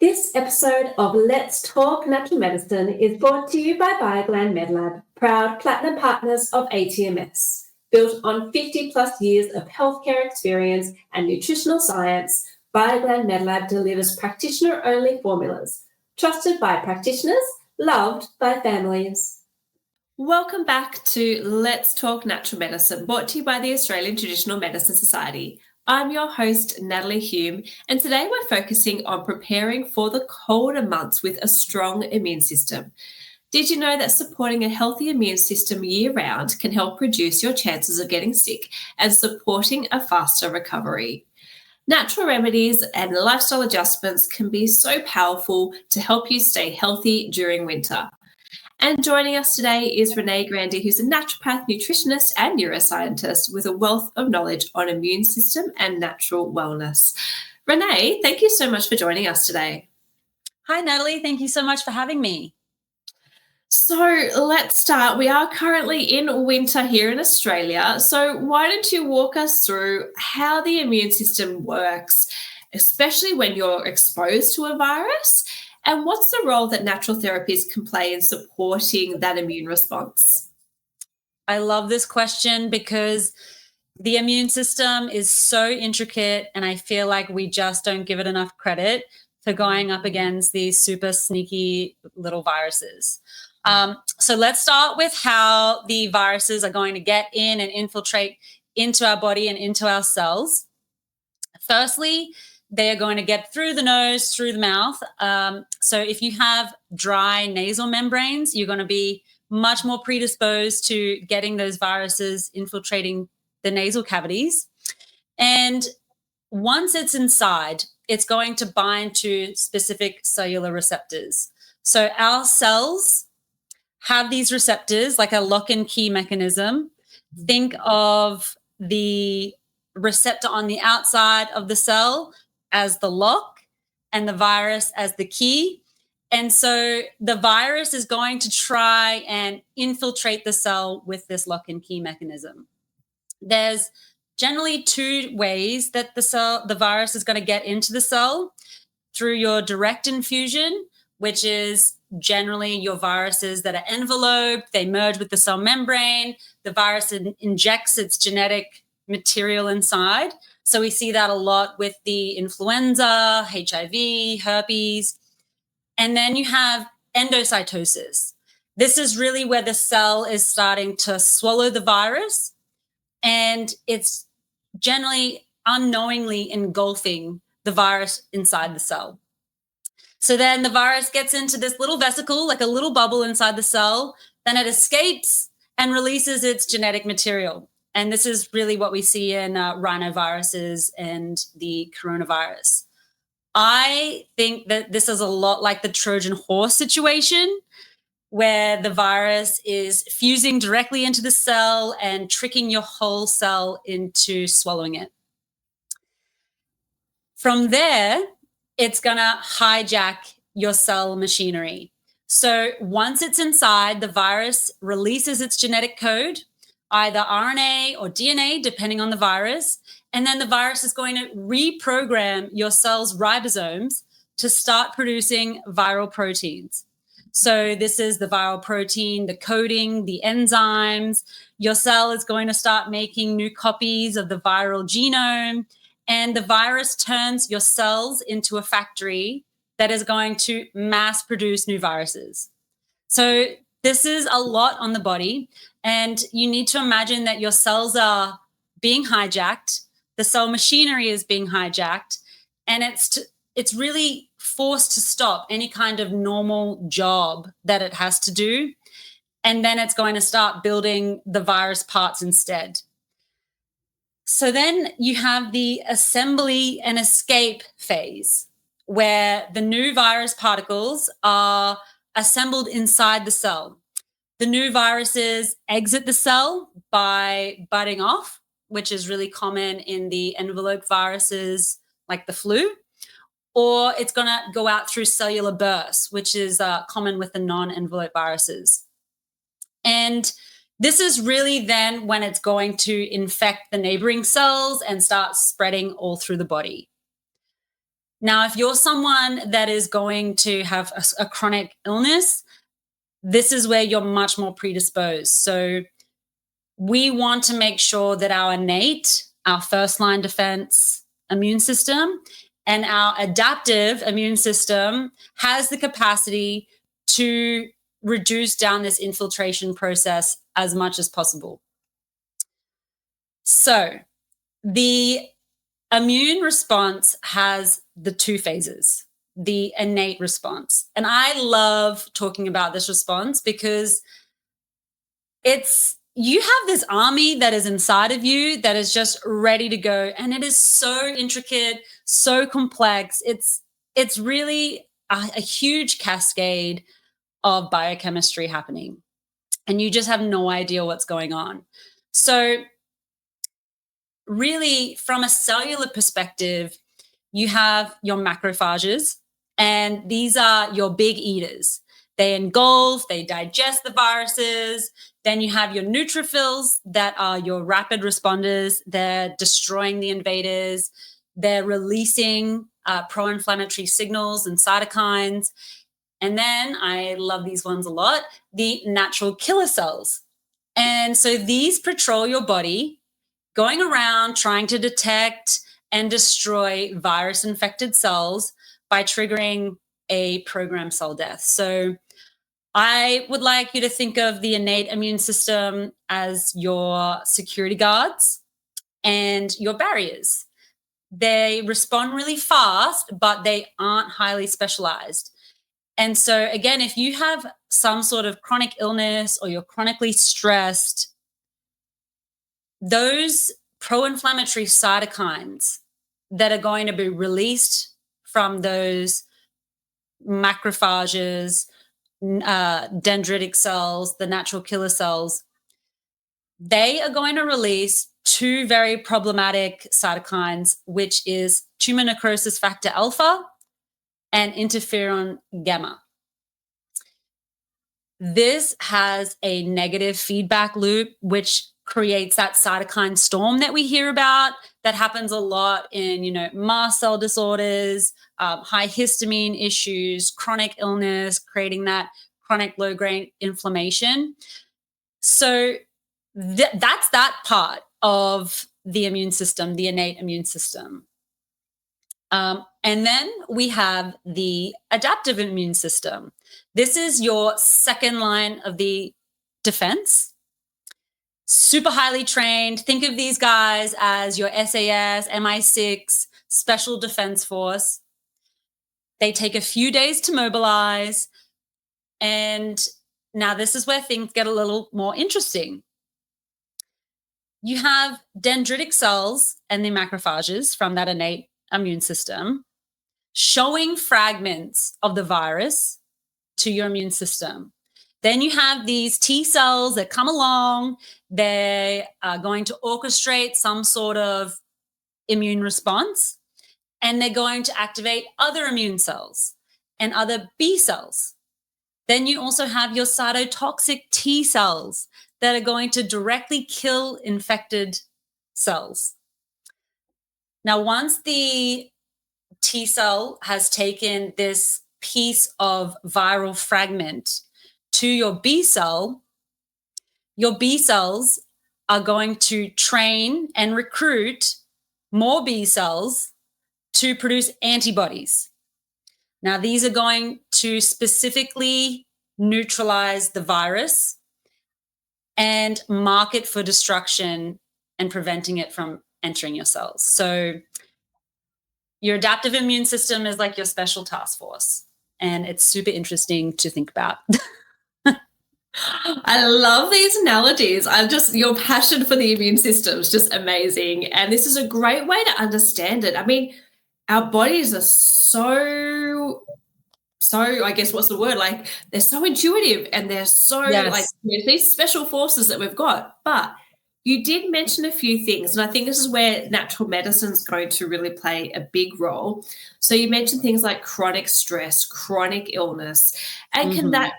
This episode of Let's Talk Natural Medicine is brought to you by BioGland MedLab, proud platinum partners of ATMS. Built on 50 plus years of healthcare experience and nutritional science, BioGland MedLab delivers practitioner-only formulas, trusted by practitioners, loved by families. Welcome back to Let's Talk Natural Medicine, brought to you by the Australian Traditional Medicine Society. I'm your host, Natalie Hume, and today we're focusing on preparing for the colder months with a strong immune system. Did you know that supporting a healthy immune system year-round can help reduce your chances of getting sick and supporting a faster recovery? Natural remedies and lifestyle adjustments can be so powerful to help you stay healthy during winter. And joining us today is Renee Grandi, who's a naturopath, nutritionist and neuroscientist with a wealth of knowledge on immune system and natural wellness. Renee, thank you so much for joining us today. Hi, Natalie. Thank you so much for having me. So let's start. We are currently in winter here in Australia. So why don't you walk us through how the immune system works, especially when you're exposed to a virus? And what's the role that natural therapies can play in supporting that immune response? I love this question because the immune system is so intricate, and I feel like we just don't give it enough credit for going up against these super sneaky little viruses. So let's start with how the viruses are going to get in and infiltrate into our body and into our cells. Firstly, they are going to get through the nose, through the mouth. So if you have dry nasal membranes, you're going to be much more predisposed to getting those viruses infiltrating the nasal cavities. And once it's inside, it's going to bind to specific cellular receptors. So our cells have these receptors like a lock and key mechanism. Think of the receptor on the outside of the cell as the lock and the virus as the key. And so the virus is going to try and infiltrate the cell with this lock and key mechanism. There's generally two ways that the virus is going to get into the cell: through your direct infusion, which is generally your viruses that are enveloped, they merge with the cell membrane, the virus injects its genetic material inside. So we see that a lot with the influenza, HIV, herpes. And then you have endocytosis. This is really where the cell is starting to swallow the virus, and it's generally unknowingly engulfing the virus inside the cell. So then the virus gets into this little vesicle, like a little bubble inside the cell, then it escapes and releases its genetic material. And this is really what we see in rhinoviruses and the coronavirus. I think that this is a lot like the Trojan horse situation, where the virus is fusing directly into the cell and tricking your whole cell into swallowing it. From there, it's going to hijack your cell machinery. So once it's inside, the virus releases its genetic code, either RNA or DNA, depending on the virus. And then the virus is going to reprogram your cell's ribosomes to start producing viral proteins. So this is the viral protein, the coding, the enzymes. Your cell is going to start making new copies of the viral genome. And the virus turns your cells into a factory that is going to mass produce new viruses. So this is a lot on the body. And you need to imagine that your cells are being hijacked, the cell machinery is being hijacked, and it's really forced to stop any kind of normal job that it has to do. And then it's going to start building the virus parts instead. So then you have the assembly and escape phase, where the new virus particles are assembled inside the cell. The new viruses exit the cell by budding off, which is really common in the enveloped viruses like the flu, or it's going to go out through cellular bursts, which is common with the non-enveloped viruses. And this is really then when it's going to infect the neighboring cells and start spreading all through the body. Now, if you're someone that is going to have a chronic illness, this is where you're much more predisposed. So we want to make sure that our innate, our first line defense immune system, and our adaptive immune system has the capacity to reduce down this infiltration process as much as possible. So the immune response has the two phases, the innate response. And I love talking about this response because you have this army that is inside of you that is just ready to go. And it is so intricate, so complex. It's really a huge cascade of biochemistry happening. And you just have no idea what's going on. So really, from a cellular perspective, you have your macrophages, and these are your big eaters. They engulf, they digest the viruses. Then you have your neutrophils that are your rapid responders. They're destroying the invaders. They're releasing pro-inflammatory signals and cytokines. And then, I love these ones a lot, the natural killer cells. And so these patrol your body, going around trying to detect and destroy virus-infected cells by triggering a programmed cell death. So I would like you to think of the innate immune system as your security guards and your barriers. They respond really fast, but they aren't highly specialized. And so again, if you have some sort of chronic illness or you're chronically stressed, those pro-inflammatory cytokines that are going to be released from those macrophages, dendritic cells, the natural killer cells, they are going to release two very problematic cytokines, which is tumor necrosis factor alpha and interferon gamma. This has a negative feedback loop, which creates that cytokine storm that we hear about that happens a lot in, mast cell disorders, high histamine issues, chronic illness, creating that chronic low-grade inflammation. So that's that part of the immune system, the innate immune system. And then we have the adaptive immune system. This is your second line of the defense. Super highly trained. Think of these guys as your SAS, MI6, Special Defense Force. They take a few days to mobilize. And now this is where things get a little more interesting. You have dendritic cells and the macrophages from that innate immune system showing fragments of the virus to your immune system. Then you have these T cells that come along. They are going to orchestrate some sort of immune response, and they're going to activate other immune cells and other B cells. Then you also have your cytotoxic T cells that are going to directly kill infected cells. Now, once the T cell has taken this piece of viral fragment to your B cells are going to train and recruit more B cells to produce antibodies. Now, these are going to specifically neutralize the virus and mark it for destruction and preventing it from entering your cells. So your adaptive immune system is like your special task force, and it's super interesting to think about. I love these analogies. Your passion for the immune system is just amazing. And this is a great way to understand it. I mean, our bodies are so, I guess, what's the word? Like, they're so intuitive, and they're so like these special forces that we've got. But you did mention a few things, and I think this is where natural medicine is going to really play a big role. So you mentioned things like chronic stress, chronic illness, and that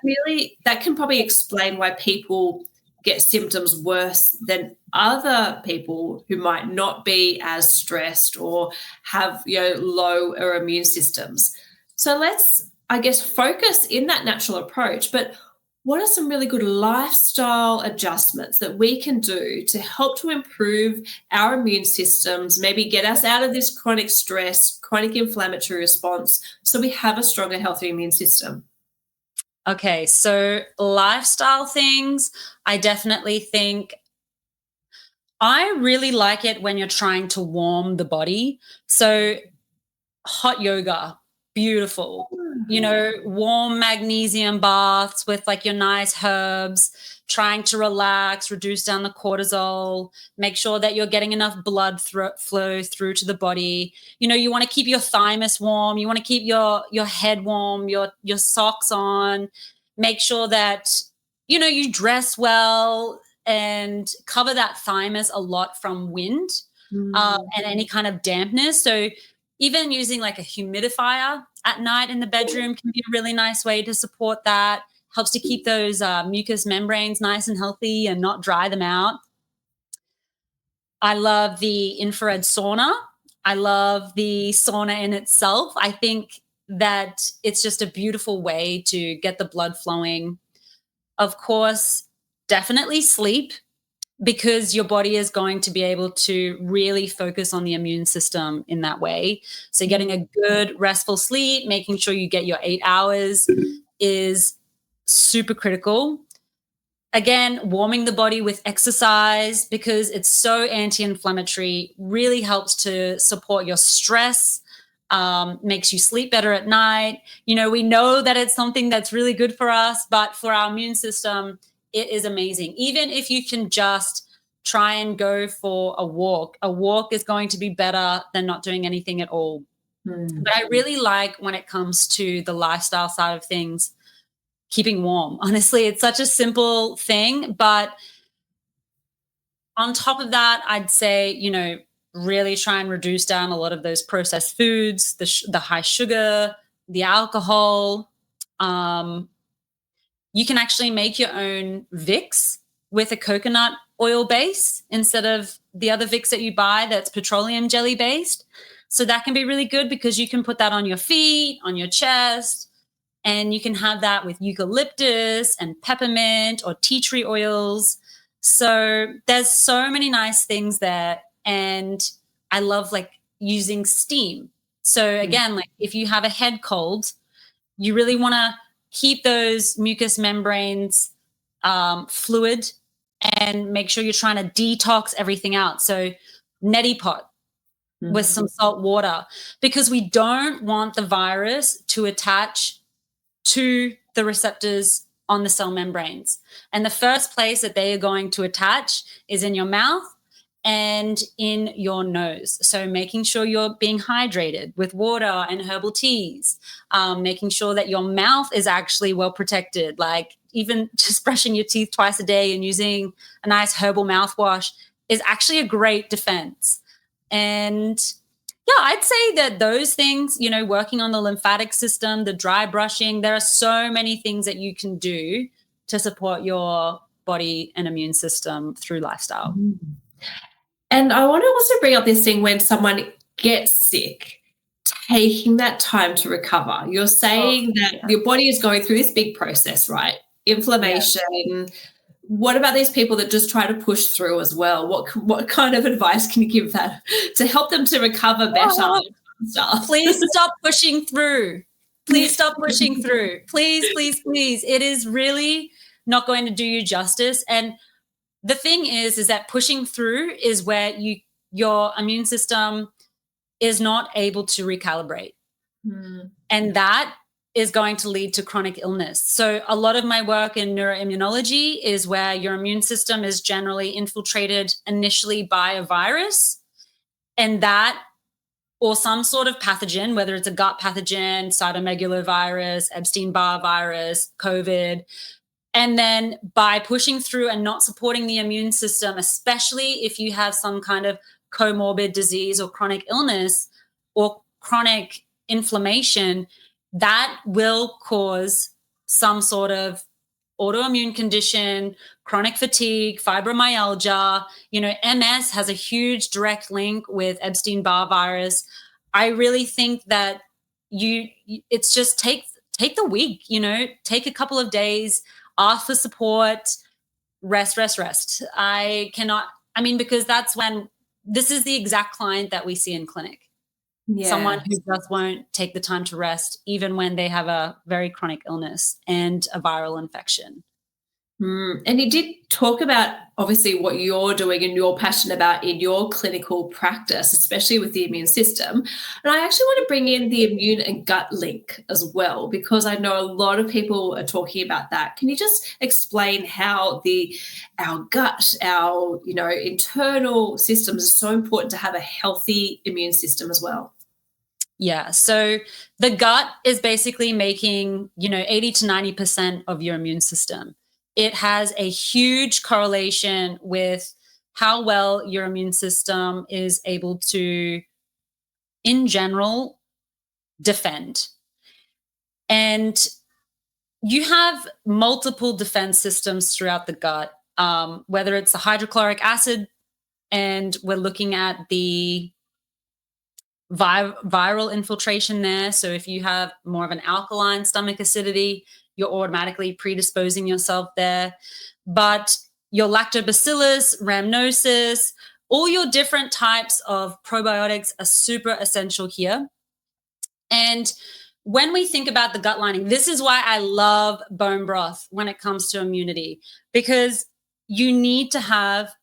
can probably explain why people get symptoms worse than other people who might not be as stressed or have, lower immune systems. So let's, I guess, focus in that natural approach. But what are some really good lifestyle adjustments that we can do to help to improve our immune systems, maybe get us out of this chronic stress, chronic inflammatory response, so we have a stronger, healthy immune system? Okay, so lifestyle things, I definitely think I really like it when you're trying to warm the body. So hot yoga, beautiful. Warm magnesium baths with like your nice herbs, trying to relax, reduce down the cortisol, make sure that you're getting enough blood flow through to the body. You want to keep your thymus warm, you want to keep your head warm, your socks on, make sure that you dress well and cover that thymus a lot from wind and any kind of dampness. So even using like a humidifier at night in the bedroom can be a really nice way to support that. Helps to keep those mucous membranes nice and healthy and not dry them out. I love the infrared sauna. I love the sauna in itself. I think that it's just a beautiful way to get the blood flowing. Of course, definitely sleep, because your body is going to be able to really focus on the immune system in that way. So getting a good restful sleep, making sure you get your 8 hours is super critical. Again, warming the body with exercise, because it's so anti-inflammatory, really helps to support your stress, makes you sleep better at night. We know that it's something that's really good for us, but for our immune system, it is amazing. Even if you can just try and go for a walk is going to be better than not doing anything at all. But I really like, when it comes to the lifestyle side of things, keeping warm. Honestly, it's such a simple thing, but on top of that, I'd say, really try and reduce down a lot of those processed foods, the high sugar, the alcohol. You can actually make your own Vicks with a coconut oil base instead of the other Vicks that you buy that's petroleum jelly based. So that can be really good, because you can put that on your feet, on your chest, and you can have that with eucalyptus and peppermint or tea tree oils. So there's so many nice things there. And I love like using steam. So again, like if you have a head cold, you really want to keep those mucous membranes fluid and make sure you're trying to detox everything out. So neti pot with some salt water, because we don't want the virus to attach to the receptors on the cell membranes. And the first place that they are going to attach is in your mouth and in your nose. So making sure you're being hydrated with water and herbal teas, making sure that your mouth is actually well protected, like even just brushing your teeth twice a day and using a nice herbal mouthwash is actually a great defense. And yeah, I'd say that those things, working on the lymphatic system, the dry brushing, there are so many things that you can do to support your body and immune system through lifestyle. And I want to also bring up this thing when someone gets sick, taking that time to recover. You're saying that your body is going through this big process, right? Inflammation. Yeah. What about these people that just try to push through as well? What kind of advice can you give that to help them to recover better? Please stop pushing through. Please stop pushing through. Please, please, please. It is really not going to do you justice. And the thing is that pushing through is where your immune system is not able to recalibrate. And that is going to lead to chronic illness. So a lot of my work in neuroimmunology is where your immune system is generally infiltrated initially by a virus, and that, or some sort of pathogen, whether it's a gut pathogen, cytomegalovirus, Epstein-Barr virus, COVID. And then by pushing through and not supporting the immune system, especially if you have some kind of comorbid disease or chronic illness or chronic inflammation, that will cause some sort of autoimmune condition, chronic fatigue, fibromyalgia, MS has a huge direct link with Epstein-Barr virus. I really think that it's just take the week, take a couple of days, ask for support, rest. Because that's when this is the exact client that we see in clinic. Yeah. Someone who just won't take the time to rest, even when they have a very chronic illness and a viral infection. And you did talk about obviously what you're doing and you're passionate about in your clinical practice, especially with the immune system. And I actually want to bring in the immune and gut link as well, because I know a lot of people are talking about that. Can you just explain how our gut, our internal systems are so important to have a healthy immune system as well? Yeah. So the gut is basically making, 80 to 90% of your immune system. It has a huge correlation with how well your immune system is able to, in general, defend. And you have multiple defense systems throughout the gut, whether it's the hydrochloric acid, and we're looking at the viral infiltration there. So if you have more of an alkaline stomach acidity, you're automatically predisposing yourself there. But your lactobacillus, rhamnosus, all your different types of probiotics are super essential here. And when we think about the gut lining, this is why I love bone broth when it comes to immunity, because you need to have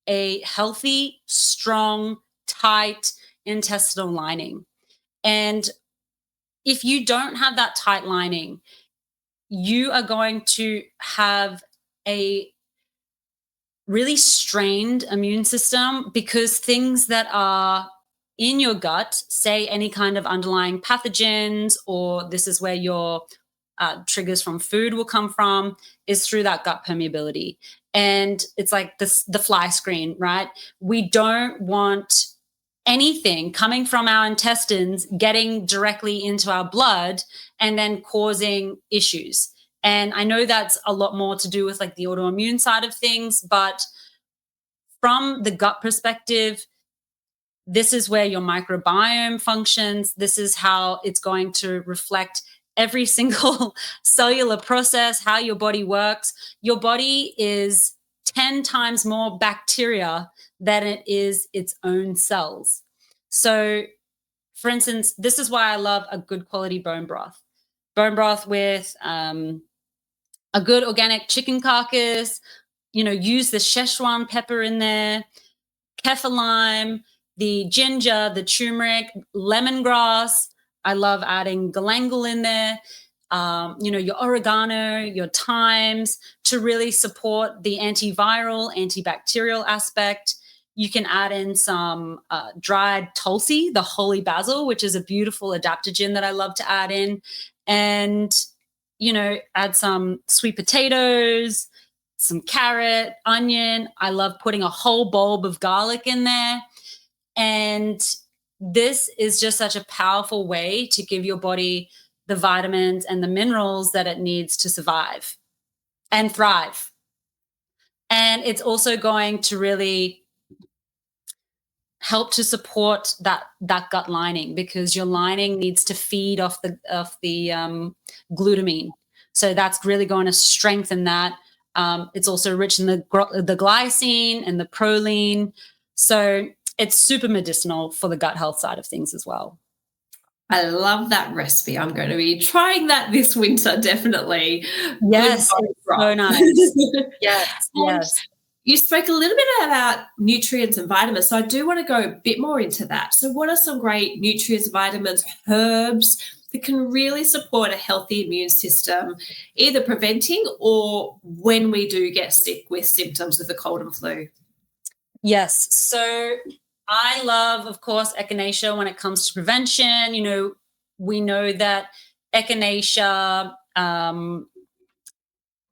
a healthy, strong, tight intestinal lining. And if you don't have that tight lining, you are going to have a really strained immune system, because things that are in your gut, say any kind of underlying pathogens, or this is where your triggers from food will come from, is through that gut permeability. And it's like the fly screen, right? We don't want anything coming from our intestines getting directly into our blood and then causing issues. And I know that's a lot more to do with like the autoimmune side of things, but from the gut perspective, this is where your microbiome functions. This is how it's going to reflect every single cellular process, how your body works. Your body is 10 times more bacteria than it is its own cells. So, for instance, this is why I love a good quality bone broth. Bone broth with a good organic chicken carcass, use the Szechuan pepper in there, kaffir lime, the ginger, the turmeric, lemongrass. I love adding galangal in there. Your oregano, your thymes, to really support the antiviral, antibacterial aspect. You can add in some dried tulsi, the holy basil, which is a beautiful adaptogen that I love to add in. And, add some sweet potatoes, some carrot, onion. I love putting a whole bulb of garlic in there. And this is just such a powerful way to give your body the vitamins and the minerals that it needs to survive and thrive. And it's also going to really help to support that gut lining, because your lining needs to feed off the glutamine. So that's really going to strengthen that. It's also rich in the glycine and the proline. So it's super medicinal for the gut health side of things as well. I love that recipe. I'm going to be trying that this winter, definitely. Yes, it's so nice. Yes. You spoke a little bit about nutrients and vitamins, so I do want to go a bit more into that. So what are some great nutrients, vitamins, herbs that can really support a healthy immune system, either preventing or when we do get sick with symptoms of the cold and flu? Yes. So I love, of course, echinacea when it comes to prevention. We know that echinacea,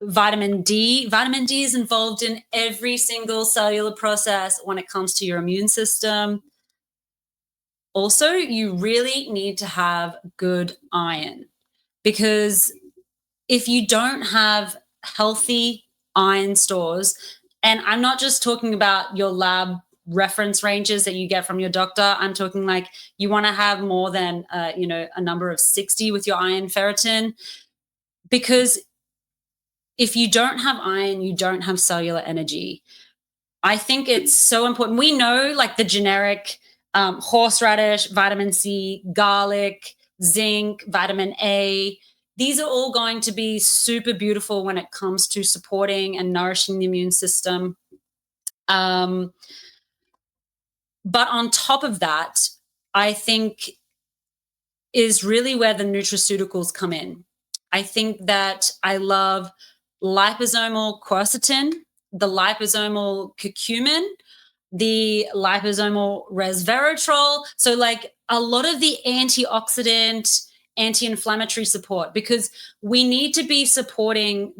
vitamin D is involved in every single cellular process when it comes to your immune system. Also, you really need to have good iron, because if you don't have healthy iron stores, and I'm not just talking about your lab reference ranges that you get from your doctor. I'm talking like you want to have more than a number of 60 with your iron ferritin, because if you don't have iron, you don't have cellular energy. I think it's so important. We know like the generic horseradish, vitamin C, garlic, zinc, vitamin A. These are all going to be super beautiful when it comes to supporting and nourishing the immune system. But on top of that, I think is really where the nutraceuticals come in. I think that I love liposomal quercetin, the liposomal curcumin, the liposomal resveratrol. So like a lot of the antioxidant, anti-inflammatory support, because we need to be supporting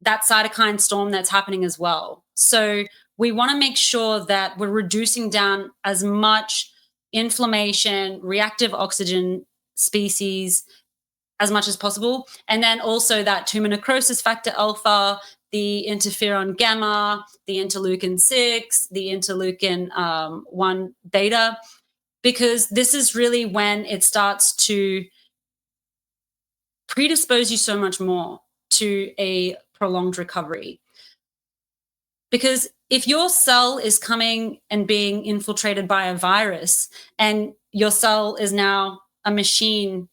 that cytokine storm that's happening as well. So we want to make sure that we're reducing down as much inflammation, reactive oxygen species as much as possible. And then also that tumor necrosis factor alpha, the interferon gamma, the interleukin 6, the interleukin 1 beta, because this is really when it starts to predispose you so much more to a prolonged recovery. Because if your cell is coming and being infiltrated by a virus, and your cell is now a machine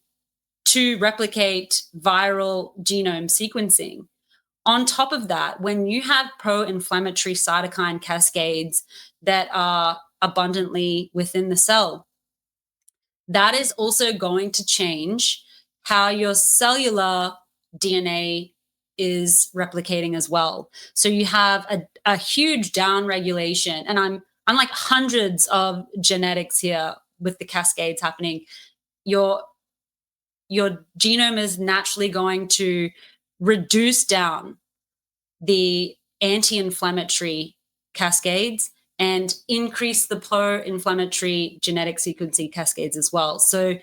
to replicate viral genome sequencing, on top of that, when you have pro-inflammatory cytokine cascades that are abundantly within the cell, that is also going to change how your cellular DNA is replicating as well. So you have a huge down regulation, and I'm like hundreds of genetics here with the cascades happening. Your genome is naturally going to reduce down the anti-inflammatory cascades and increase the pro-inflammatory genetic sequencing cascades as well. So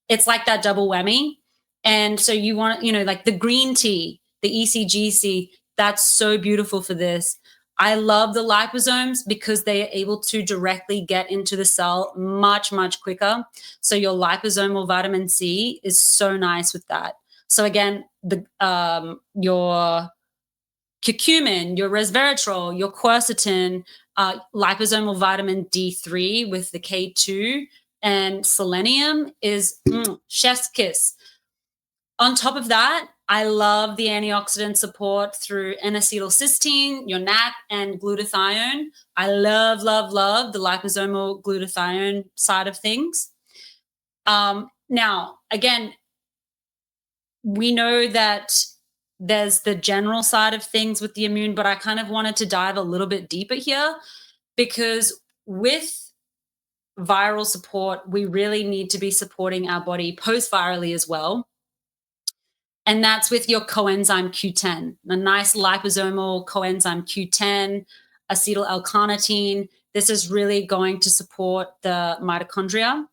it's like that double whammy. And so you want, like the green tea, the ECGC, that's so beautiful for this. I love the liposomes because they are able to directly get into the cell much, much quicker. So your liposomal vitamin C is so nice with that. So again, your curcumin, your resveratrol, your quercetin, liposomal vitamin D3 with the K2, and selenium is chef's kiss. On top of that, I love the antioxidant support through N-acetylcysteine, your NAC, and glutathione. I love, love, love the liposomal glutathione side of things. Now, again, we know that there's the general side of things with the immune, but I kind of wanted to dive a little bit deeper here, because with viral support, we really need to be supporting our body post-virally as well. And that's with your coenzyme Q10, a nice liposomal coenzyme Q10, acetyl L-carnitine. This is really going to support the mitochondria.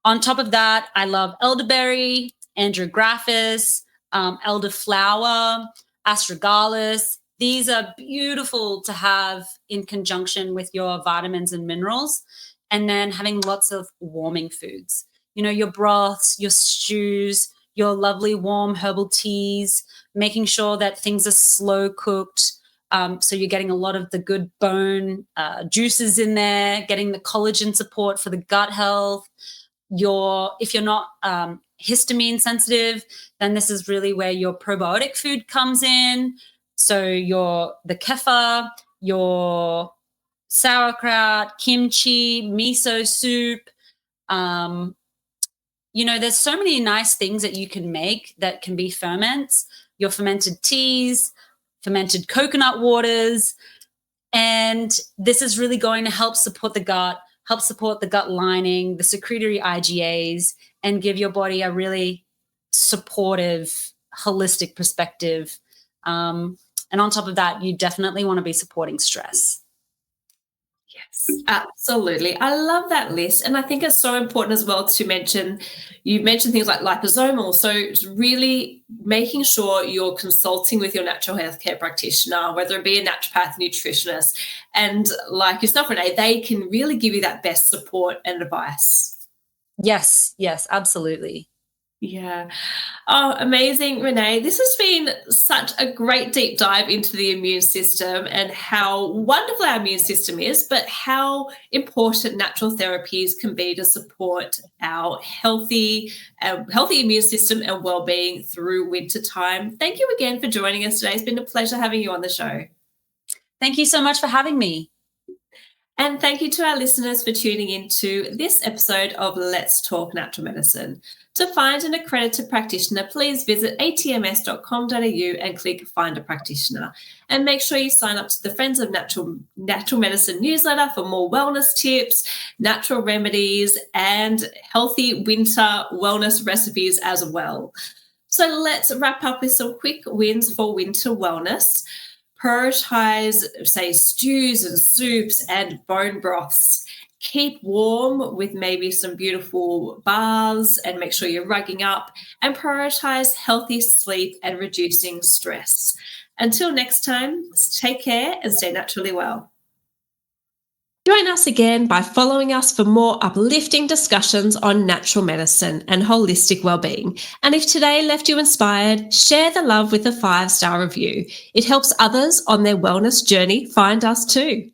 On top of that, I love elderberry, andrographis, elderflower, astragalus. These are beautiful to have in conjunction with your vitamins and minerals. And then having lots of warming foods, your broths, your stews, your lovely warm herbal teas, making sure that things are slow cooked. So you're getting a lot of the good bone juices in there, getting the collagen support for the gut health. If you're not histamine sensitive, then this is really where your probiotic food comes in. So the kefir, your sauerkraut, kimchi, miso soup. There's so many nice things that you can make that can be ferments, your fermented teas, fermented coconut waters. And this is really going to help support the gut, help support the gut lining, the secretory IgAs, and give your body a really supportive, holistic perspective. And on top of that, you definitely want to be supporting stress. Absolutely. I love that list. And I think it's so important as well to mention, you mentioned things like liposomal. So it's really making sure you're consulting with your natural healthcare practitioner, whether it be a naturopath, nutritionist, and like yourself, Renee, they can really give you that best support and advice. Yes, absolutely. Yeah. Oh, amazing, Renee. This has been such a great deep dive into the immune system and how wonderful our immune system is, but how important natural therapies can be to support our healthy immune system and well-being through winter time. Thank you again for joining us today. It's been a pleasure having you on the show. Thank you so much for having me. And thank you to our listeners for tuning into this episode of Let's Talk Natural Medicine. To find an accredited practitioner, please visit atms.com.au and click Find a Practitioner. And make sure you sign up to the Friends of Natural Medicine newsletter for more wellness tips, natural remedies, and healthy winter wellness recipes as well. So let's wrap up with some quick wins for winter wellness. Prioritize, say, stews and soups and bone broths. Keep warm with maybe some beautiful baths and make sure you're rugging up, and prioritize healthy sleep and reducing stress. Until next time, take care and stay naturally well. Join us again by following us for more uplifting discussions on natural medicine and holistic well-being. And if today left you inspired, share the love with a 5-star review. It helps others on their wellness journey find us too.